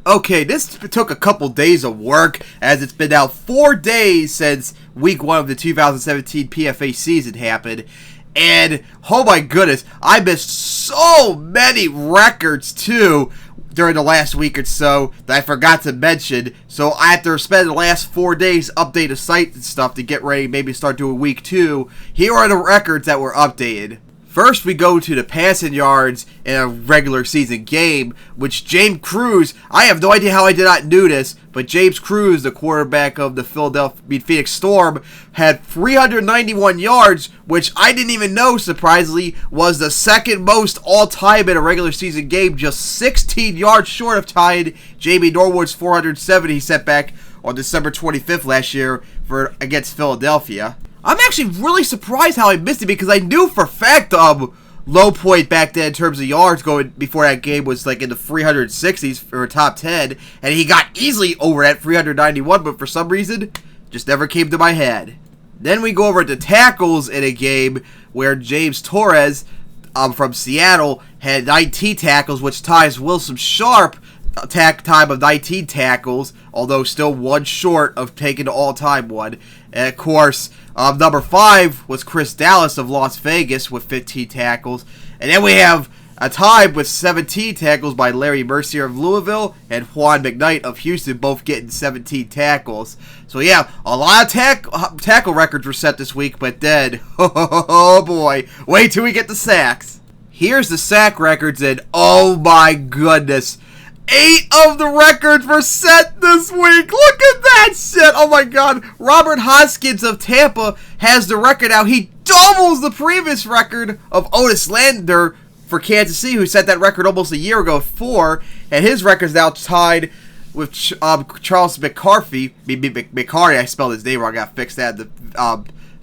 Okay, this took a couple days of work, as it's been now 4 days since week 1 of the 2017 PFA season happened. And, oh my goodness, I missed so many records, too, during the last week or so that I forgot to mention. So I have to spend the last 4 days updating the site and stuff to get ready, maybe start doing week 2. Here are the records that were updated. First, we go to the passing yards in a regular season game, which James Cruz, I have no idea how I did not know this, but James Cruz, the quarterback of the Phoenix Storm, had 391 yards, which I didn't even know, surprisingly, was the second most all-time in a regular season game, just 16 yards short of tying Jamie Norwood's 470 he set back on December 25th last year against Philadelphia. I'm actually really surprised how I missed it, because I knew for a fact low point back then in terms of yards going before that game was like in the 360s for a top 10, and he got easily over at 391, but for some reason, just never came to my head. Then we go over to tackles in a game where James Torres from Seattle had 19 tackles, which ties Wilson Sharp time of 19 tackles, although still one short of taking the all-time one. And of course, number 5 was Chris Dallas of Las Vegas with 15 tackles. And then we have a tie with 17 tackles by Larry Mercier of Louisville and Juan McKnight of Houston, both getting 17 tackles. So yeah, a lot of tackle records were set this week, but then, oh boy, wait till we get the sacks. Here's the sack records, and oh my goodness, 8 of the records were set this week. Look at that shit. Oh my god. Robert Hoskins of Tampa has the record now. He doubles the previous record of Otis Lander for Kansas City, who set that record almost a year ago, 4. And his record is now tied with Charles McCarthy. I spelled his name wrong. I got to fix that. The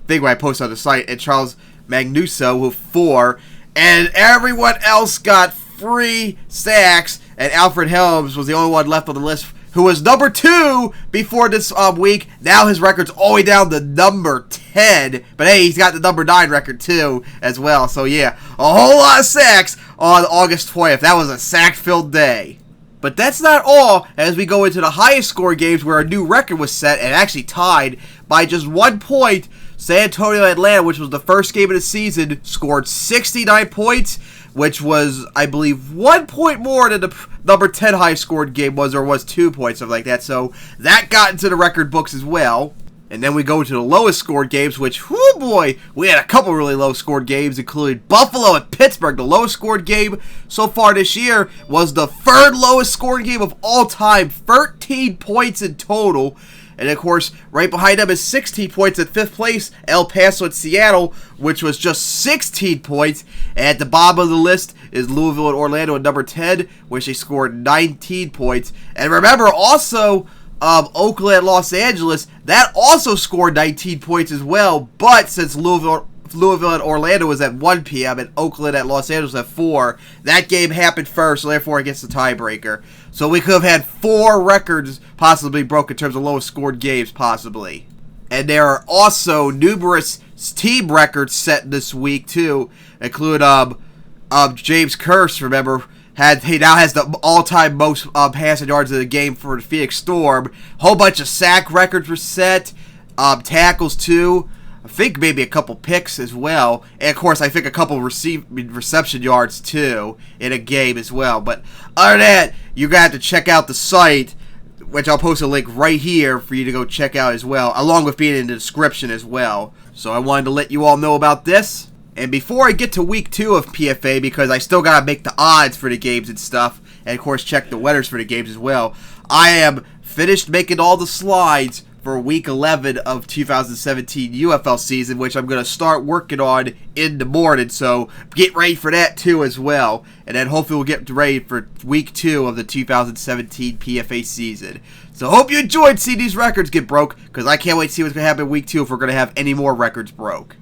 thing when I posted on the site. And Charles Magnuso with 4. And everyone else got 3 sacks. And Alfred Helms was the only one left on the list who was number 2 before this week. Now his record's all the way down to number 10. But hey, he's got the number 9 record too as well. So yeah, a whole lot of sacks on August 20th. That was a sack-filled day. But that's not all, as we go into the highest score games where a new record was set and actually tied by just 1 point. San Antonio Atlanta, which was the first game of the season, scored 69 points, which was, I believe, 1 point more than the number 10 high scored game was, or was 2 points, something like that. So that got into the record books as well. And then we go to the lowest scored games, which, whoo boy, we had a couple really low scored games, including Buffalo and Pittsburgh. The lowest scored game so far this year was the 3rd lowest scoring game of all time, 13 points in total. And of course, right behind them is 16 points at 5th place, El Paso and Seattle, which was just 16 points. And at the bottom of the list is Louisville and Orlando at number 10, which they scored 19 points. And remember also, Oakland and Los Angeles, that also scored 19 points as well. But since Louisville and Orlando was at 1 p.m. and Oakland at Los Angeles at 4, that game happened first, so therefore it gets the tiebreaker. So we could have had 4 records possibly broken in terms of lowest scored games, possibly. And there are also numerous team records set this week, too, including James Kearse, remember, he now has the all-time most passing yards in the game for the Phoenix Storm. Whole bunch of sack records were set, tackles, too. I think maybe a couple picks as well. And, of course, I think a couple reception yards, too, in a game as well. But other than that, you're going to have to check out the site, which I'll post a link right here for you to go check out as well, along with being in the description as well. So I wanted to let you all know about this. And before I get to week 2 of PFA, because I still got to make the odds for the games and stuff, and, of course, check the winners for the games as well, I am finished making all the slides for week 11 of 2017 UFL season, which I'm going to start working on in the morning, so get ready for that too as well. And then hopefully we'll get ready for week 2 of the 2017 PFA season. So hope you enjoyed seeing these records get broke, because I can't wait to see what's going to happen in week 2 if we're going to have any more records broke.